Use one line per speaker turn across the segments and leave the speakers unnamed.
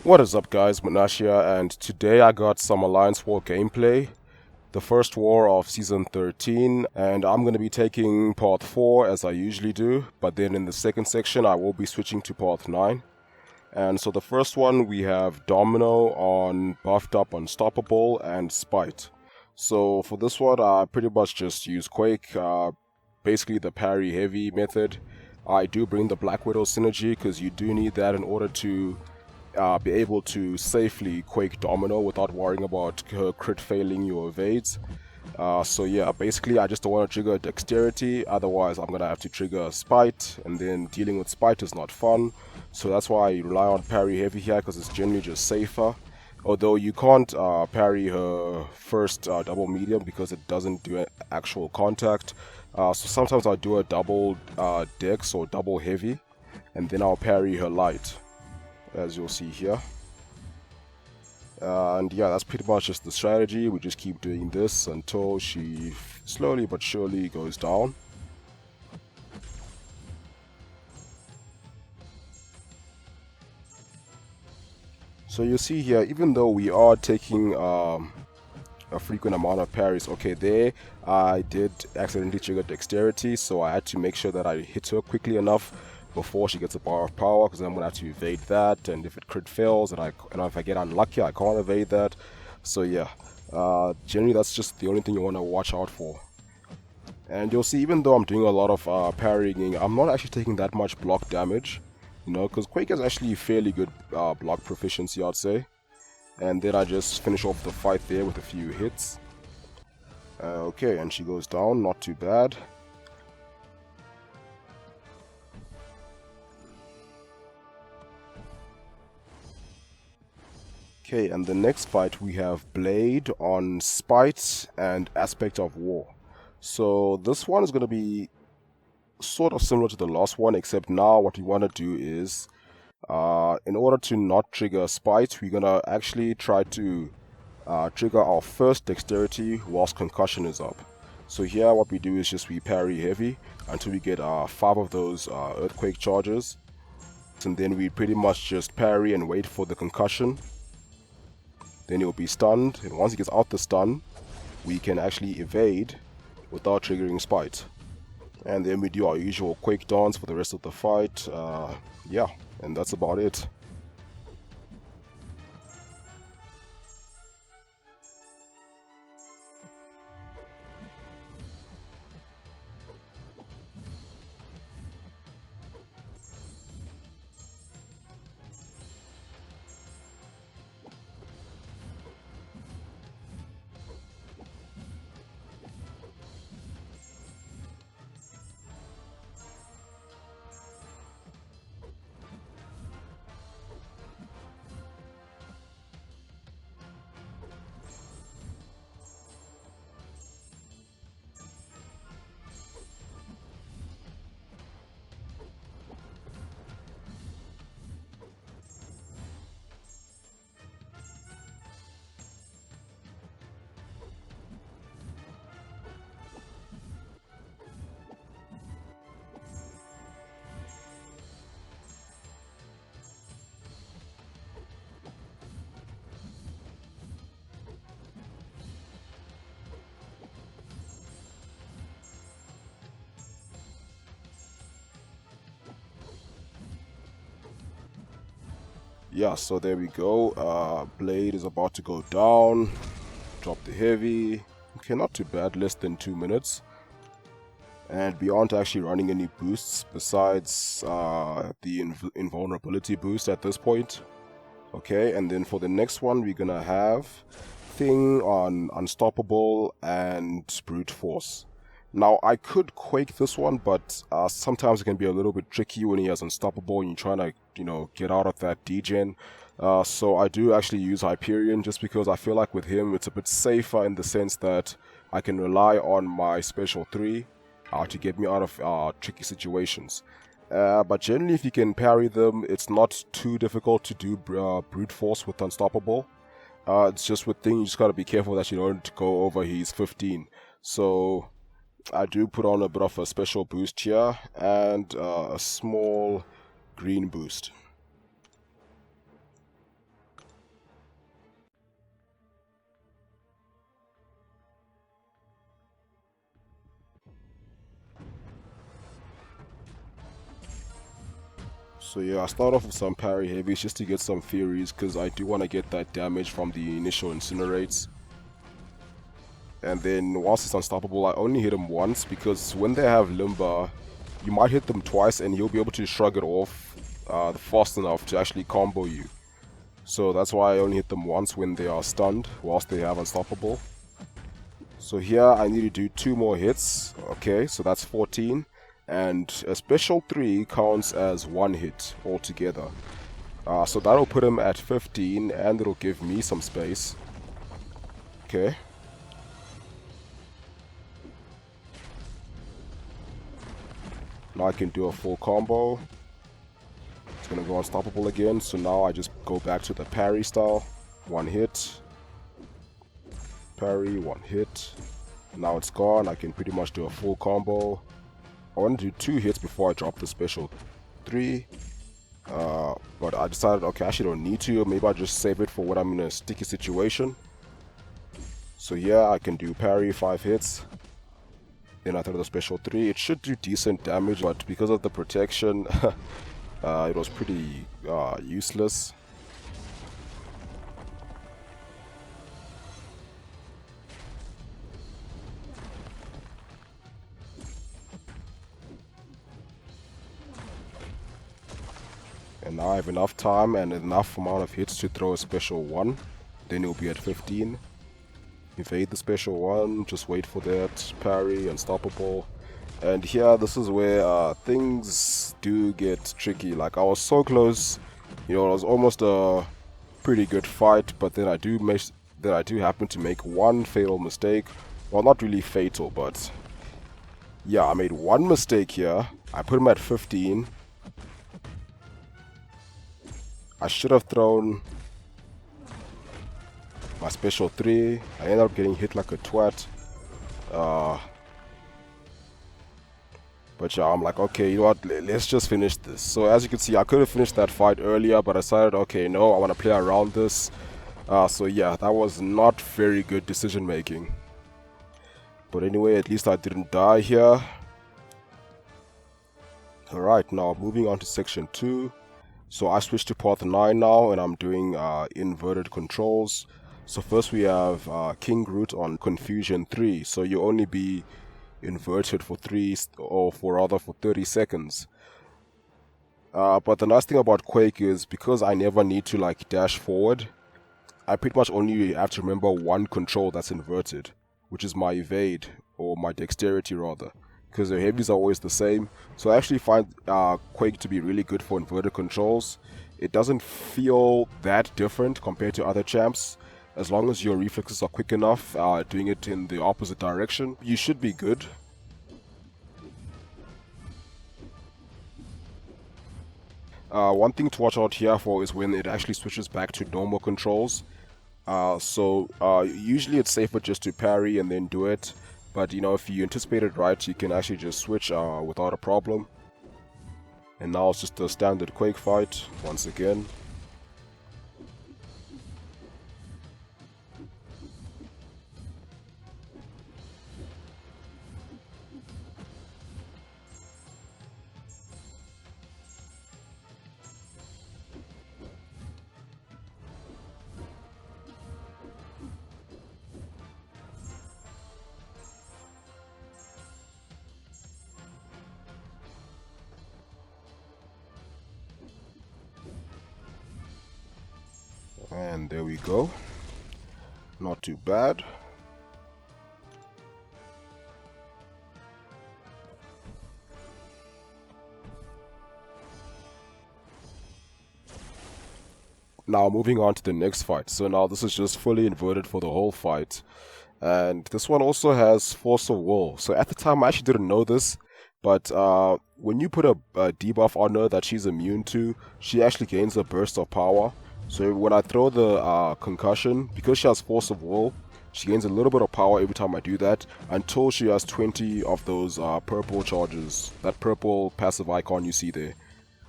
What is up, guys? Munash here, and today I got some Alliance War gameplay, the first war of Season 13, and I'm going to be taking Part 4 as I usually do, but then in the second section I will be switching to Part 9. And so the first one we have Domino on Buffed Up Unstoppable and Speights. So for this one I pretty much just use Quake, basically the parry heavy method. I do bring the Black Widow synergy because you do need that in order to be able to safely Quake Domino without worrying about her crit failing your evades. So yeah, basically I just don't want to trigger dexterity, otherwise I'm gonna have to trigger Spite, and then dealing with Spite is not fun. So that's why I rely on parry heavy here, because it's generally just safer. Although you can't parry her first double medium because it doesn't do actual contact. So sometimes I'll do a double dex or double heavy, and then I'll parry her light, as you'll see here. And yeah, that's pretty much just the strategy. We just keep doing this until she slowly but surely goes down. So you see here, even though we are taking a frequent amount of parries, okay, there I did accidentally trigger dexterity, so I had to make sure that I hit her quickly enough before she gets a bar of power, because I'm gonna have to evade that, and if it crit fails and if I get unlucky, I can't evade that. So yeah, generally that's just the only thing you want to watch out for. And you'll see, even though I'm doing a lot of parrying, I'm not actually taking that much block damage, you know, because Quake has actually fairly good block proficiency, I'd say. And then I just finish off the fight there with a few hits. Okay, and she goes down, not too bad. Okay, and the next fight we have Blade on Speights and Aspect of War. So this one is going to be sort of similar to the last one, except now what we want to do is, in order to not trigger Speights, we're going to actually try to trigger our first dexterity whilst concussion is up. So here what we do is just we parry heavy until we get 5 of those earthquake charges. And then we pretty much just parry and wait for the concussion. Then he'll be stunned, and once he gets out the stun, we can actually evade without triggering Spite. And then we do our usual Quake dance for the rest of the fight. Yeah, and that's about it. Yeah, so there we go. Blade is about to go down. Drop the heavy. Okay, not too bad, less than 2 minutes. And we aren't actually running any boosts besides the invulnerability boost at this point. Okay, and then for the next one, we're gonna have Thing on Unstoppable and Brute Force. Now, I could Quake this one, but sometimes it can be a little bit tricky when he has Unstoppable and you're trying to, you know, get out of that degen. So I do actually use Hyperion, just because I feel like with him it's a bit safer in the sense that I can rely on my special 3 to get me out of tricky situations. But generally, if you can parry them, it's not too difficult to do Brute Force with Unstoppable. It's just with Thing, you just gotta be careful that you don't go over his 15. So I do put on a bit of a special boost here and a small green boost. So yeah, I start off with some parry heavies just to get some furies, because I do want to get that damage from the initial incinerates. And then once it's unstoppable, I only hit him once, because when they have Limber, you might hit them twice and he'll be able to shrug it off fast enough to actually combo you. So that's why I only hit them once when they are stunned, whilst they have unstoppable. So here I need to do 2 more hits. Okay, so that's 14. And a special 3 counts as 1 hit altogether. So that'll put him at 15, and it'll give me some space. Okay. Now I can do a full combo. It's gonna go unstoppable again, so now I just go back to the parry style. 1 hit. Parry, 1 hit. Now it's gone, I can pretty much do a full combo. I want to do 2 hits before I drop the special 3. But I decided, okay, I actually don't need to. Maybe I'll just save it for when I'm in a sticky situation. So yeah, I can do parry, 5 hits. Then I throw the special 3. It should do decent damage, but because of the protection, it was pretty useless. And now I have enough time and enough amount of hits to throw a special 1. Then it'll be at 15. Evade the special 1, just wait for that, parry, unstoppable. And here, this is where things do get tricky. Like, I was so close, you know, it was almost a pretty good fight, but then I do happen to make 1 fatal mistake. Well, not really fatal, but yeah, I made 1 mistake here. I put him at 15. I should have thrown my special 3. I ended up getting hit like a twat. But yeah, I'm like, okay, you know what, let's just finish this. So as you can see, I could have finished that fight earlier, but I decided, okay, no, I want to play around this. So yeah, that was not very good decision making. But anyway, at least I didn't die here. Alright, now moving on to section 2. So I switched to path 9 now, and I'm doing inverted controls. So first we have Kingroot on Confusion 3. So you only be inverted for 30 seconds. But the nice thing about Quake is, because I never need to like dash forward, I pretty much only have to remember 1 control that's inverted, which is my evade, or my dexterity rather, because the heavies are always the same. So I actually find Quake to be really good for inverted controls. It doesn't feel that different compared to other champs. As long as your reflexes are quick enough, doing it in the opposite direction, you should be good. One thing to watch out here for is when it actually switches back to normal controls. Usually it's safer just to parry and then do it. But you know, if you anticipate it right, you can actually just switch without a problem. And now it's just a standard Quake fight once again. And there we go. Not too bad. Now moving on to the next fight. So now this is just fully inverted for the whole fight. And this one also has Force of Will. So at the time I actually didn't know this, but when you put a debuff on her that she's immune to, she actually gains a burst of power. So when I throw the concussion, because she has Force of Will, she gains a little bit of power every time I do that, until she has 20 of those purple charges. That purple passive icon you see there.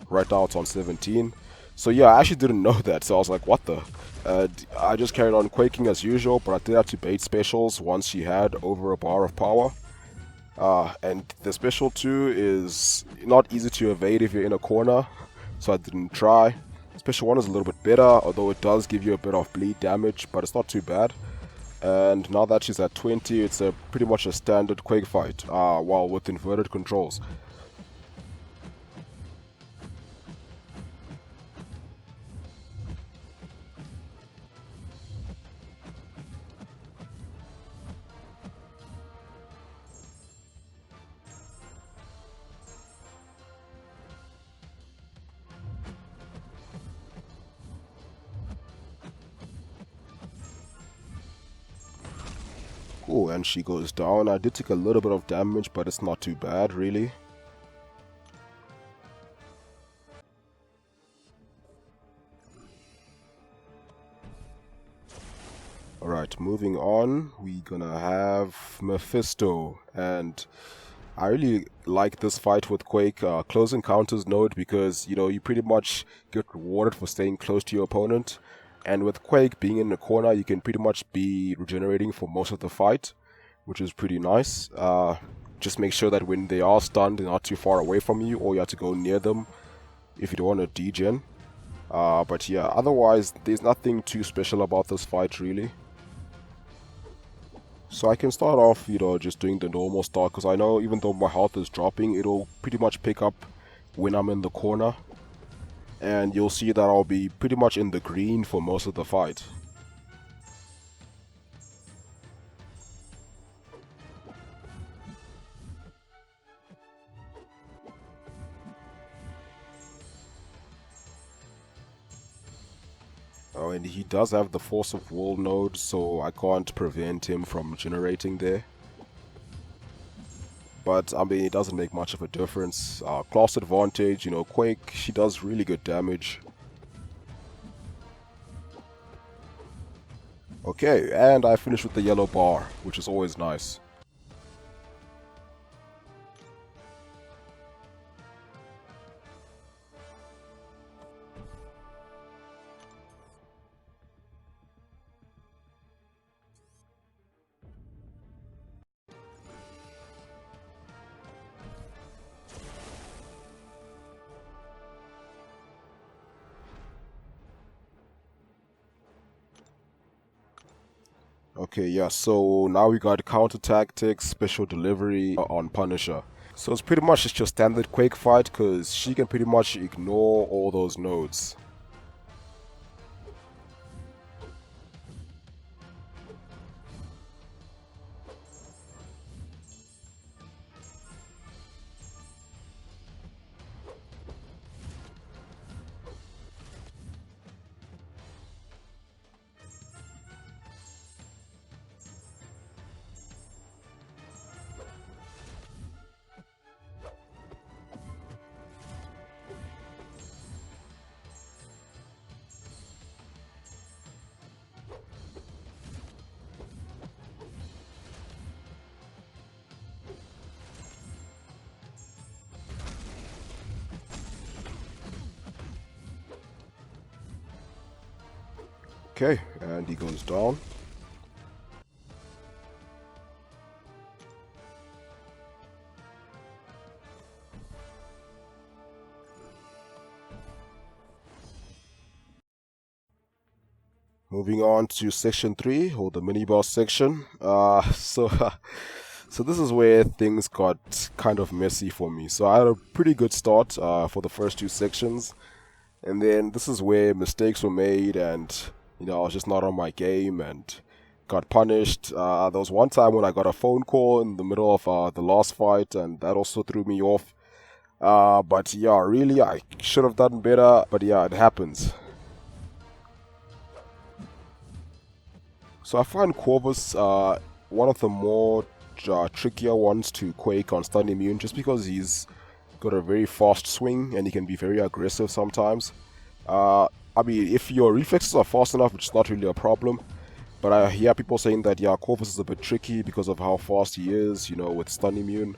Right now it's on 17. So yeah, I actually didn't know that, so I was like, what the? I just carried on quaking as usual, but I did have to bait specials once she had over a bar of power. And the special 2 is not easy to evade if you're in a corner, so I didn't try. Special 1 is a little bit better, although it does give you a bit of bleed damage, but it's not too bad. And now that she's at 20, it's pretty much a standard Quake fight, while with inverted controls. Cool, and she goes down. I did take a little bit of damage, but it's not too bad, really. Alright, moving on, we're gonna have Mephisto, and I really like this fight with Quake, close encounters node, because, you pretty much get rewarded for staying close to your opponent. And with Quake being in the corner, you can pretty much be regenerating for most of the fight, which is pretty nice. Just make sure that when they are stunned, they're not too far away from you, or you have to go near them if you don't want to degen. But yeah, otherwise, there's nothing too special about this fight, really. So I can start off, just doing the normal start, because I know even though my health is dropping, it'll pretty much pick up when I'm in the corner. And you'll see that I'll be pretty much in the green for most of the fight. Oh, and he does have the Force of Will node, so I can't prevent him from generating there. But, I mean, it doesn't make much of a difference. Class advantage, Quake, she does really good damage. Okay, and I finished with the yellow bar, which is always nice. Okay, yeah, so now we got counter tactics, special delivery on Punisher. So it's pretty much just your standard Quake fight, because she can pretty much ignore all those nodes. Okay, and he goes down. Moving on to section 3, or the mini boss section. So this is where things got kind of messy for me. So I had a pretty good start for the first 2 sections, and then this is where mistakes were made, and I was just not on my game and got punished. There was one time when I got a phone call in the middle of the last fight, and that also threw me off. But yeah, really, I should have done better, but yeah, it happens. So I find Corvus one of the more trickier ones to Quake on stun immune, just because he's got a very fast swing and he can be very aggressive sometimes. I mean, if your reflexes are fast enough, it's not really a problem. But I hear people saying that, yeah, Corvus is a bit tricky because of how fast he is, with stun immune.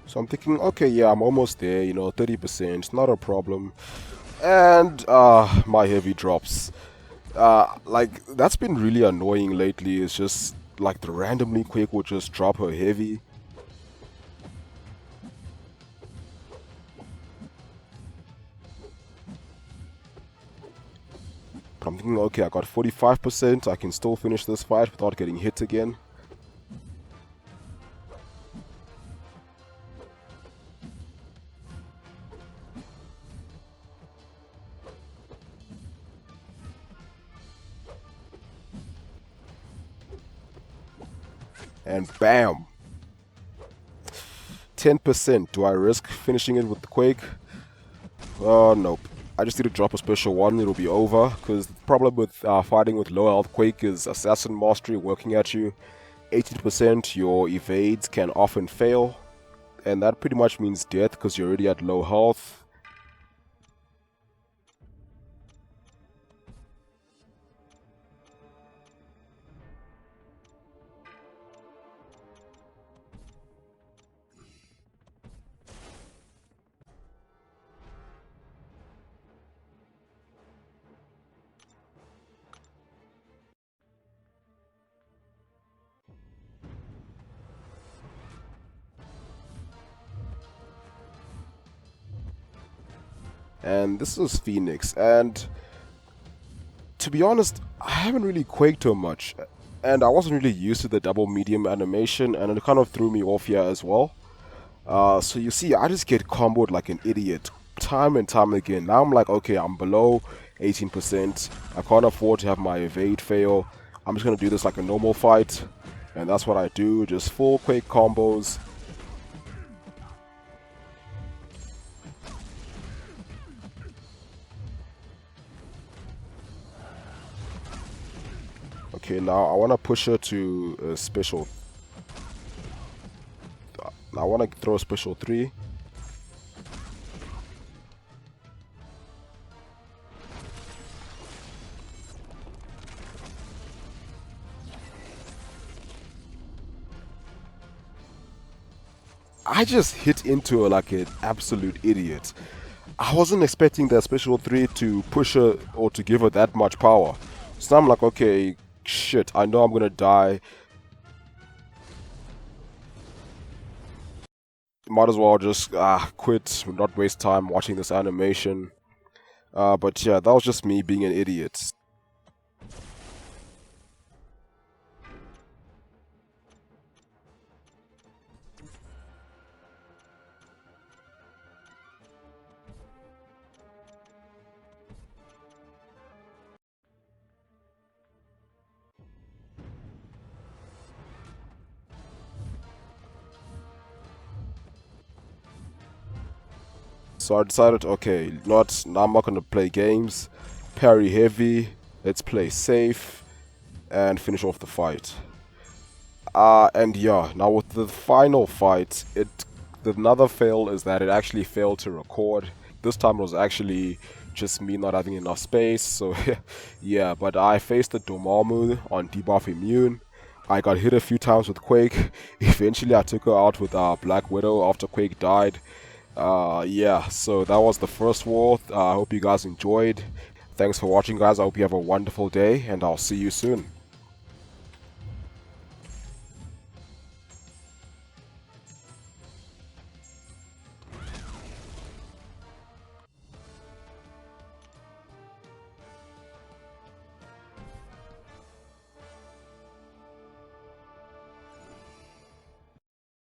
So I'm thinking, okay, yeah, I'm almost there, you know, 30%, not a problem. And my heavy drops. Like, that's been really annoying lately. It's just like the randomly Quake will just drop her heavy. But I'm thinking, okay, I got 45%. I can still finish this fight without getting hit again. And bam! 10%. Do I risk finishing it with the Quake? Oh, nope. I just need to drop a special one, it'll be over. Because the problem with fighting with low health Quake is Assassin Mastery working at you. 80% your evades can often fail. And that pretty much means death because you're already at low health. And this is Phoenix, and to be honest, I haven't really Quaked too much, and I wasn't really used to the double medium animation, and it kind of threw me off here as well. So you see, I just get comboed like an idiot, time and time again. Now I'm like, okay, I'm below 18%, I can't afford to have my evade fail, I'm just gonna do this like a normal fight, and that's what I do, just full Quake combos. Okay, now I want to push her to a special. I want to throw a special 3. I just hit into her like an absolute idiot. I wasn't expecting that special 3 to push her or to give her that much power. So I'm like, okay, shit, I know I'm gonna die. Might as well just quit, not waste time watching this animation. But yeah, that was just me being an idiot. So I decided, okay, now I'm not gonna play games, parry heavy, let's play safe, and finish off the fight. And yeah, now with the final fight, another fail is that it actually failed to record. This time it was actually just me not having enough space, so yeah, but I faced the Domino on debuff immune. I got hit a few times with Quake. Eventually I took her out with Black Widow after Quake died. Yeah, so that was the first war. I hope you guys enjoyed. Thanks for watching, guys. I hope you have a wonderful day, and I'll see you soon.